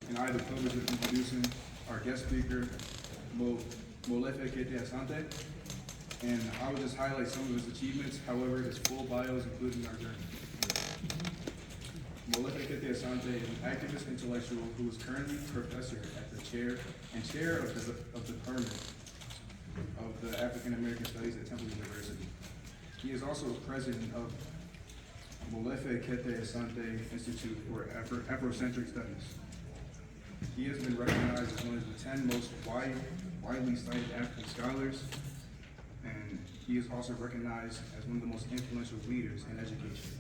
and I have the privilege of introducing our guest speaker, Molefi Asante, and I will just highlight some of his achievements. However, his full bio is included in our journey. Molefi Asante is an activist intellectual who is currently professor at the chair of the Department of the African American Studies at Temple University. He is also president of Molefi Asante Institute for Afrocentric Studies. He has been recognized as one of the 10 most widely cited African scholars, and he is also recognized as one of the most influential leaders in education.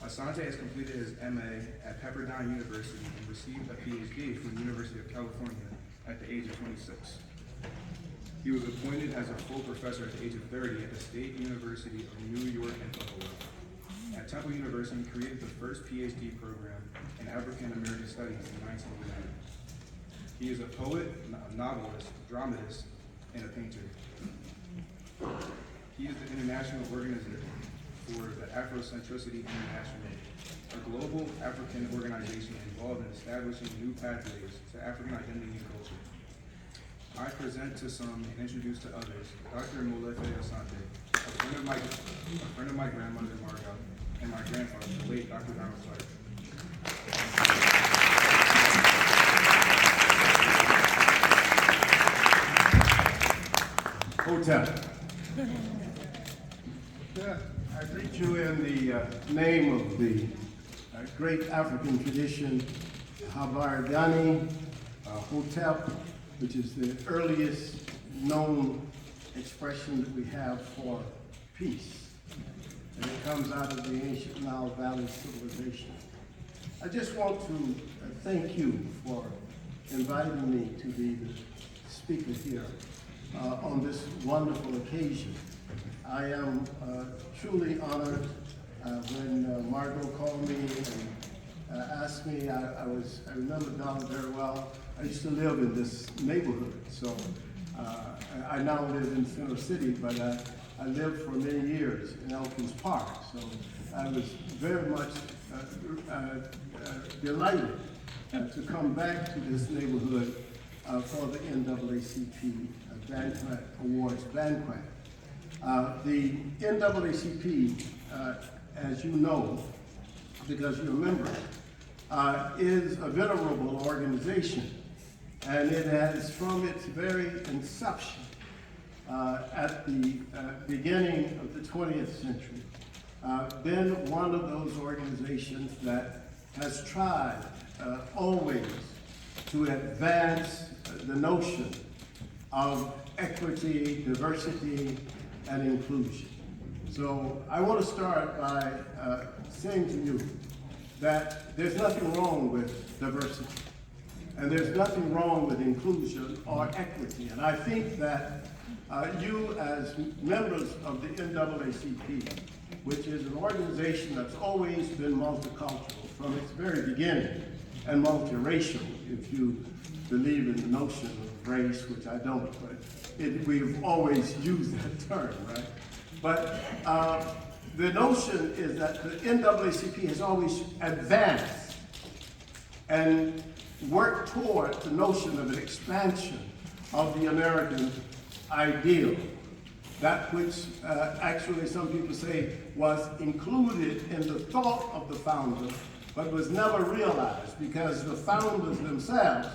Asante has completed his MA at Pepperdine University and received a PhD from the University of California at the age of 26. He was appointed as a full professor at the age of 30 at the State University of New York and Buffalo. At Temple University, he created the first PhD program in African American Studies in 1989. He is a poet, a novelist, dramatist, and a painter. He is the international organizer for the Afrocentricity International, a global African organization involved in establishing new pathways to African identity and culture. I present to some and introduce to others Dr. Molefi Asante, a friend of my grandmother, Margot, and my grandfather, the late Dr. Donald Clark. Hotel. I greet you in the name of the great African tradition, Habaridani Hotep, which is the earliest known expression that we have for peace. And it comes out of the ancient Nile Valley civilization. I just want to thank you for inviting me to be the speaker here on this wonderful occasion. I am truly honored when Margot called me and asked me. I remember Donald very well. I used to live in this neighborhood, so I now live in Center City, but I lived for many years in Elkins Park, so I was very much delighted to come back to this neighborhood for the NAACP Banquet Awards Banquet. The NAACP, as you know, because you're a member, is a venerable organization, and it has, from its very inception at the beginning of the 20th century, been one of those organizations that has tried always to advance the notion of equity, diversity, and inclusion. So I want to start by saying to you that there's nothing wrong with diversity, and there's nothing wrong with inclusion or equity. And I think that you, as members of the NAACP, which is an organization that's always been multicultural from its very beginning, and multiracial, if you believe in the notion of race, which I don't, but we've always used that term, right? But the notion is that the NAACP has always advanced and worked toward the notion of an expansion of the American ideal, that which actually some people say was included in the thought of the founder, but was never realized because the founders themselves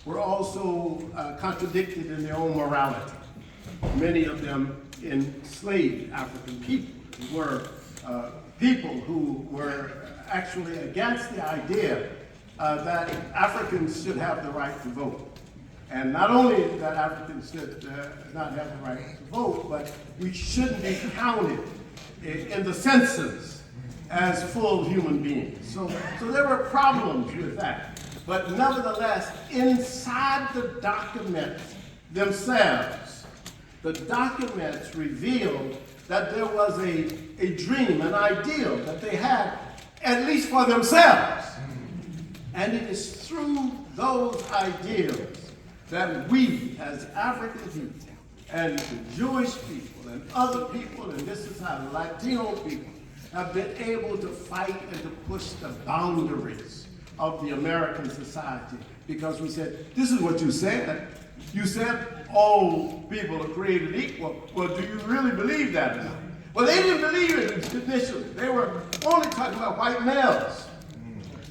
were also contradicted in their own morality. Many of them enslaved African people who were people who were actually against the idea that Africans should have the right to vote. And not only that Africans should not have the right to vote, but we shouldn't be counted in the census as full human beings. So there were problems with that. But nevertheless, inside the documents themselves, the documents revealed that there was a dream, an ideal that they had, at least for themselves. And it is through those ideals that we, as African people, and the Jewish people, and other people in this society, Latino people, have been able to fight and to push the boundaries of the American society, because we said, this is what you said. You said all people are created equal. Well, do you really believe that or not? Well, they didn't believe it initially. They were only talking about white males.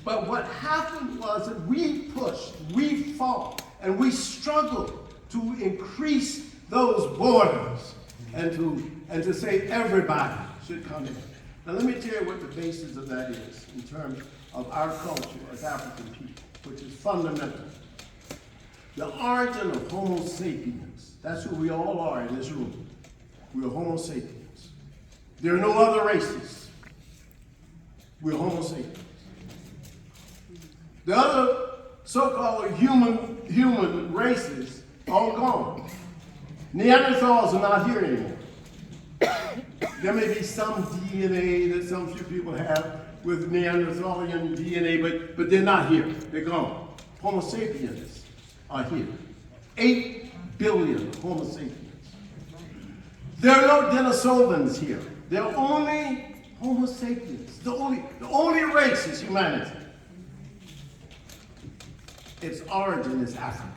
But what happened was that we pushed, we fought, and we struggled to increase those borders and to say everybody should come in. Now let me tell you what the basis of that is in terms of our culture as African people, which is fundamental. The origin of Homo sapiens, that's who we all are in this room. We are Homo sapiens. There are no other races. We're Homo sapiens. The other so-called human races are all gone. Neanderthals are not here anymore. There may be some DNA that some few people have with Neanderthalian DNA, but they're not here. They're gone. Homo sapiens are here. 8 billion Homo sapiens. There are no Denisovans here. There are only Homo sapiens. The only race is humanity. Its origin is Africa.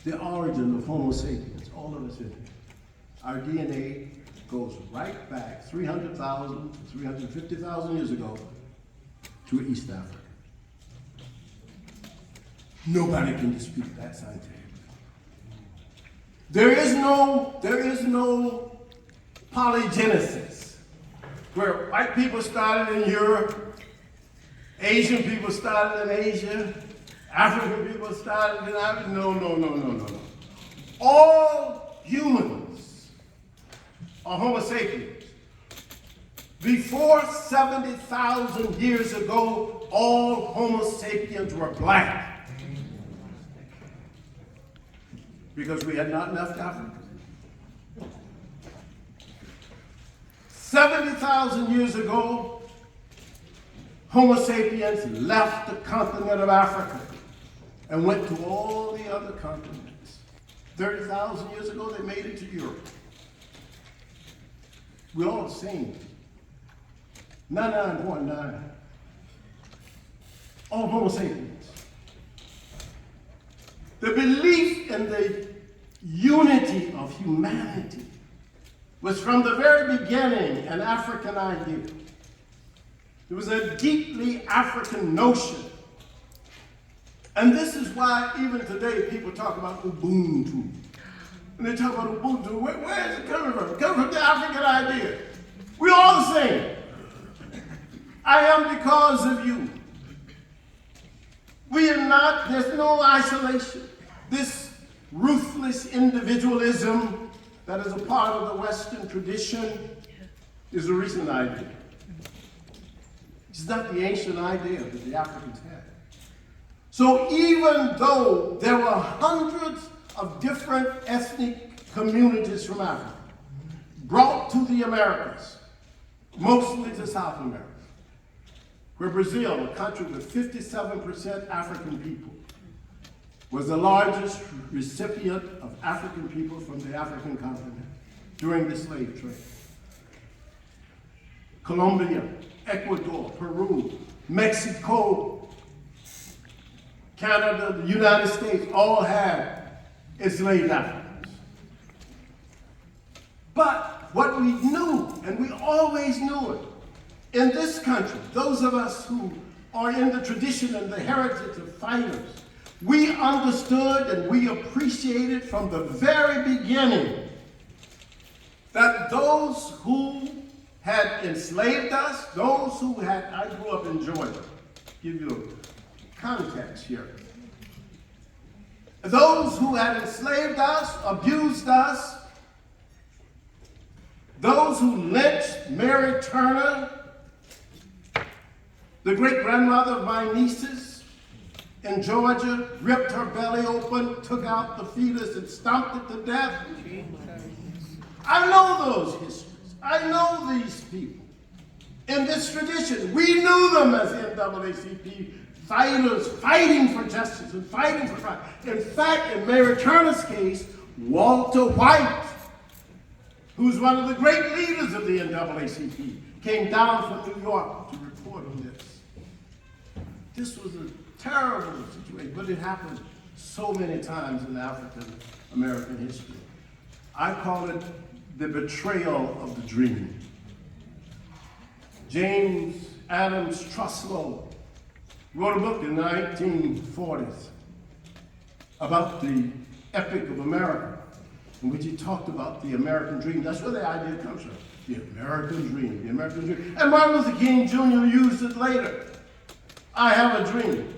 The origin of Homo sapiens, all of us in here. Our DNA goes right back 300,000 to 350,000 years ago to East Africa. Nobody can dispute that scientifically. There is no polygenesis where white people started in Europe, Asian people started in Asia, African people started in Africa. No. All humans are Homo sapiens. Before 70,000 years ago, all Homo sapiens were black. Because we had not left Africa. 70,000 years ago, Homo sapiens left the continent of Africa and went to all the other continents. 30,000 years ago, they made it to Europe. We're all the same. 99.9. All Homo sapiens. The belief in the unity of humanity was from the very beginning an African idea. It was a deeply African notion. And this is why even today people talk about Ubuntu. And they talk about Ubuntu, where is it coming from? It comes from the African idea. We're all the same. I am because of you. We are not, there's no isolation. This ruthless individualism that is a part of the Western tradition is a recent idea. It's not the ancient idea that the Africans had. So even though there were hundreds of different ethnic communities from Africa brought to the Americas, mostly to South America, where Brazil, a country with 57% African people, was the largest recipient of African people from the African continent during the slave trade. Colombia, Ecuador, Peru, Mexico, Canada, the United States, all had enslaved Africans. But what we knew, and we always knew it, in this country, those of us who are in the tradition and the heritage of fighters, we understood and we appreciated from the very beginning that those who had enslaved us, those who had, I grew up in Georgia, give you a context here. Those who had enslaved us, abused us, those who lynched Mary Turner, the great-grandmother of my nieces in Georgia, ripped her belly open, took out the fetus and stomped it to death. I know those histories. I know these people. In this tradition, we knew them as NAACP fighters, fighting for justice and fighting for right. In fact, in Mary Turner's case, Walter White, who's one of the great leaders of the NAACP, came down from New York to report on this. This was a terrible situation, but it happened so many times in African American history. I call it the betrayal of the dream. James Adams Truslow wrote a book in the 1940s about the Epic of America, in which he talked about the American dream. That's where the idea comes from. The American dream, the American dream. And Martin Luther King Jr. used it later. I have a dream.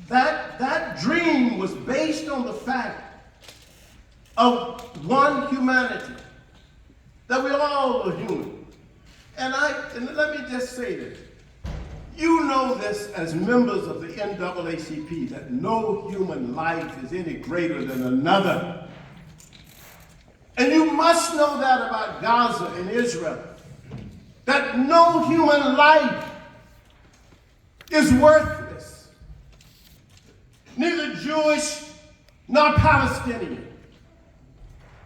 That dream was based on the fact of one humanity, that we all are human. And let me just say this. You know this as members of the NAACP, that no human life is any greater than another. And you must know that about Gaza and Israel, that no human life is worthless, neither Jewish nor Palestinian.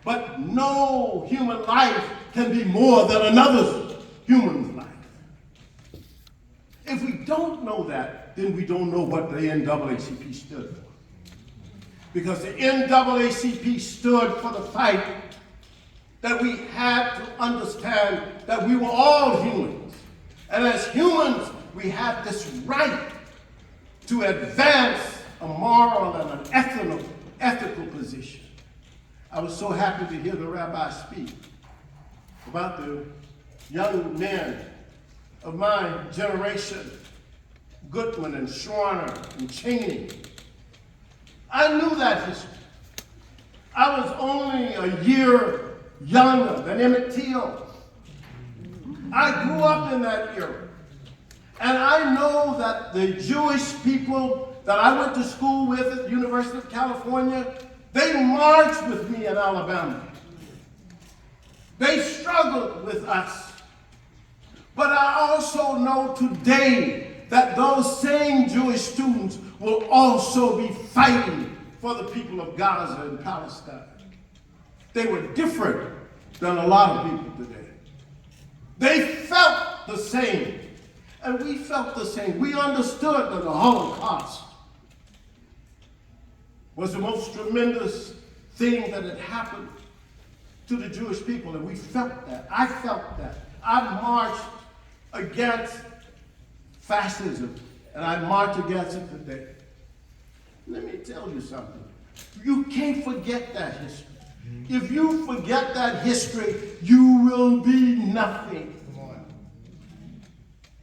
But no human life can be more than another human's life. If we don't know that, then we don't know what the NAACP stood for. Because the NAACP stood for the fight that we had to understand that we were all humans. And as humans, we have this right to advance a moral and an ethical position. I was so happy to hear the rabbi speak about the young men of my generation, Goodman and Schwerner and Cheney. I knew that history. I was only a year younger than Emmett Till. I grew up in that era. And I know that the Jewish people that I went to school with at the University of California, they marched with me in Alabama. They struggled with us. But I also know today that those same Jewish students will also be fighting for the people of Gaza and Palestine. They were different than a lot of people today. They felt the same, and we felt the same. We understood that the Holocaust was the most tremendous thing that had happened to the Jewish people, and we felt that. I felt that. I marched against fascism, and I march against it today. Let me tell you something. You can't forget that history. If you forget that history, you will be nothing.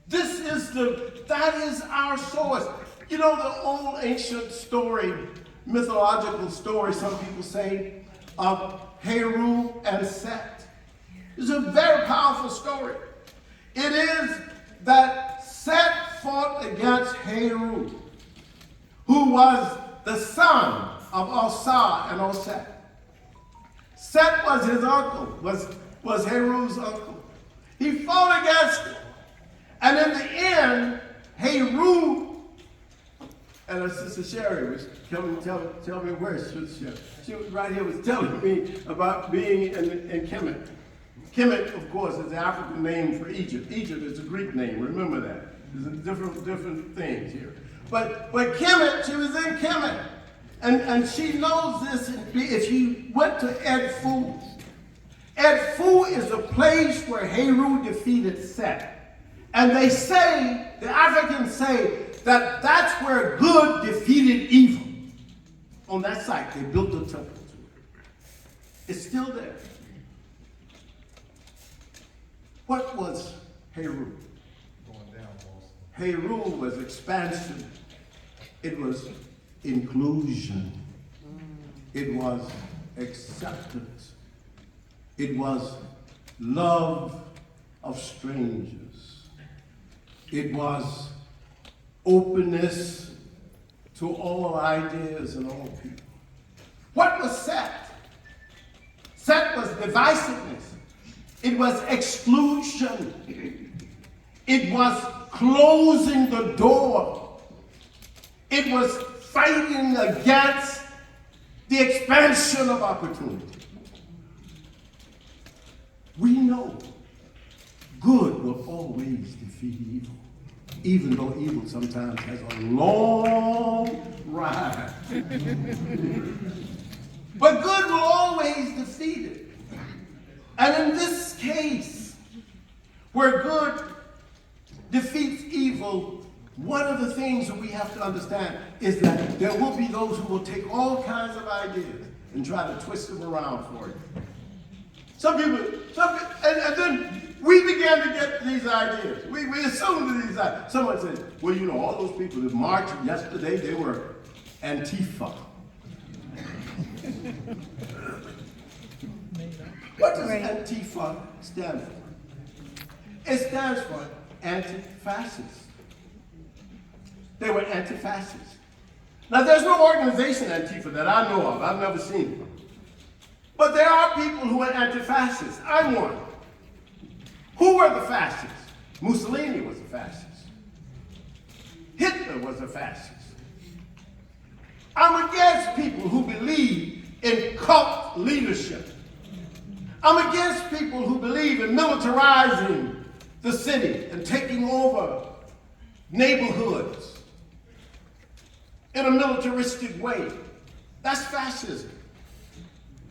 That is our source. You know the old ancient story, mythological story, some people say, of Heru and Set. It's a very powerful story. It is that Set fought against Heru, who was the son of Osa and Oseth. Set was his uncle, was Heru's uncle. He fought against him. And in the end, Heru, and our sister Sherry was coming to tell me where she was right here, was telling me about being in Kemet. Kemet, of course, is the African name for Egypt. Egypt is a Greek name, remember that. There's different things here. But Kemet, she was in Kemet. And she knows this if she went to Edfu. Edfu is a place where Heru defeated Set. And they say, the Africans say, that that's where good defeated evil. On that site, they built a temple to it. It's still there. What was Heru? Heru was expansion. It was inclusion. It was acceptance. It was love of strangers. It was openness to all ideas and all people. What was Set? Set was divisiveness. It was exclusion. It was closing the door. It was fighting against the expansion of opportunity. We know good will always defeat evil, even though evil sometimes has a long ride. But good will always defeat it. And in this case, where good defeats evil, one of the things that we have to understand is that there will be those who will take all kinds of ideas and try to twist them around for you. And then we began to get these ideas. We assumed these ideas. Someone said, well, you know, all those people that marched yesterday, they were Antifa. What does Antifa stand for? It stands for anti-fascist. They were anti-fascists. Now, there's no organization, Antifa, that I know of. I've never seen it. But there are people who are anti-fascists. I'm one. Who were the fascists? Mussolini was a fascist. Hitler was a fascist. I'm against people who believe in cult leadership. I'm against people who believe in militarizing the city and taking over neighborhoods in a militaristic way. That's fascism.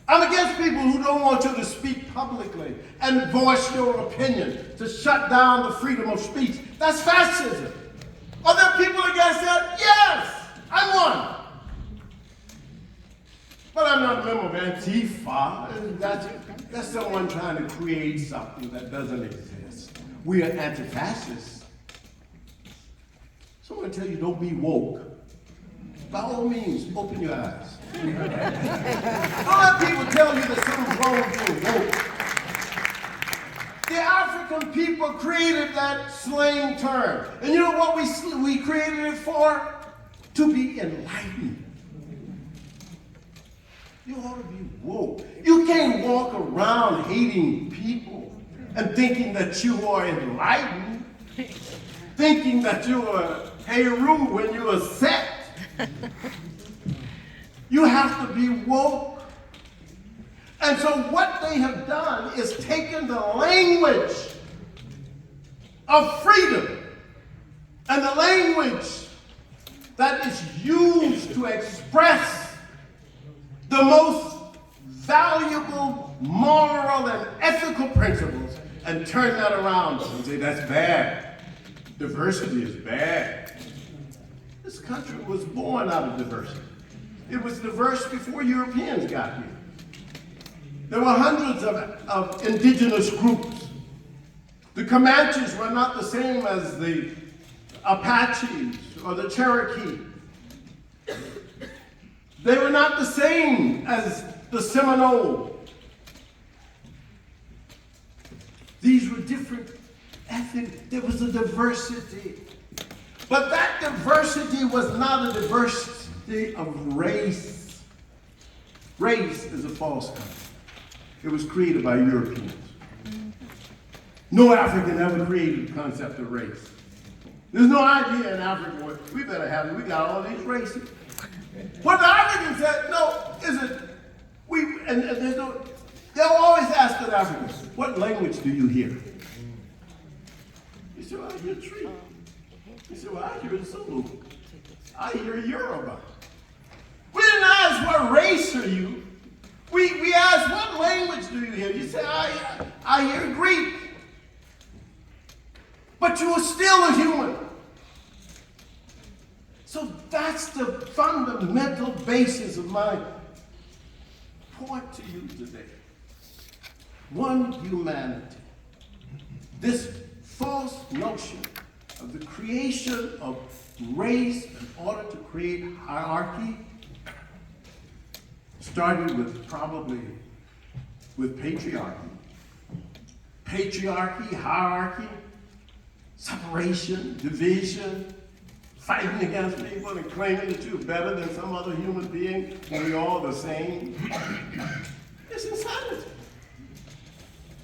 I'm against people who don't want you to speak publicly and voice your opinion, to shut down the freedom of speech. That's fascism. Are there people against that? Yes, I'm one. But I'm not a member of Antifa. That's someone trying to create something that doesn't exist. We are anti-fascists. Someone tell you don't be woke. By all means, open your eyes. Don't let people tell you that something's wrong with being woke. The African people created that slang term. And you know what we created it for? To be enlightened. You ought to be woke. You can't walk around hating people and thinking that you are enlightened, thinking that you are Heru when you are set. You have to be woke. And so what they have done is taken the language of freedom and the language that is used to express the most valuable moral and ethical principles and turn that around and say that's bad. Diversity is bad. This country was born out of diversity. It was diverse before Europeans got here. There were hundreds of indigenous groups. The Comanches were not the same as the Apaches or the Cherokee. They were not the same as the Seminole. These were different ethnic. There was a diversity. But that diversity was not a diversity of race. Race is a false concept. It was created by Europeans. No African ever created the concept of race. There's no idea in Africa where we better have it. We got all these races. What the Africans said, no, is it, they'll always ask the Africans, what language do you hear? You say, well, I hear Tree. You say, well, I hear Zulu. I hear Yoruba. We didn't ask what race are you. We asked what language do you hear? You say, I hear Greek. But you are still a human. So that's the fundamental basis of my point to you today. One humanity. This false notion of the creation of race in order to create hierarchy started with probably with patriarchy. Patriarchy, hierarchy, separation, division, fighting against people and claiming that you're better than some other human being when we're all the same. It's insanity.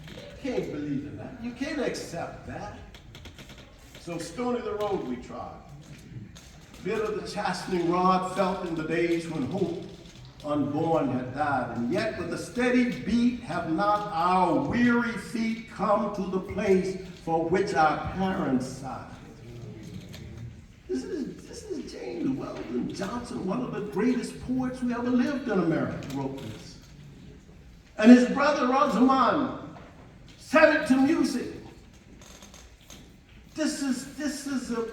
You can't believe in that. You can't accept that. So stony the road we trod. Bitter the chastening rod felt in the days when hope unborn had died. And yet with a steady beat have not our weary feet come to the place for which our parents sighed. This is James Weldon Johnson, one of the greatest poets who ever lived in America, wrote this. And his brother Rosamond set it to music. This is a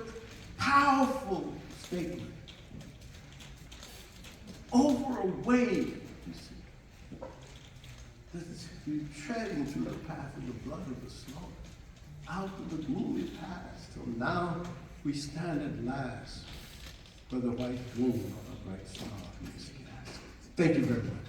powerful statement. Over a wave, you see. You're treading through the path of the blood of the slaughter, out of the gloomy past, till now we stand at last for the white gleam of a bright star in the sky. Thank you very much.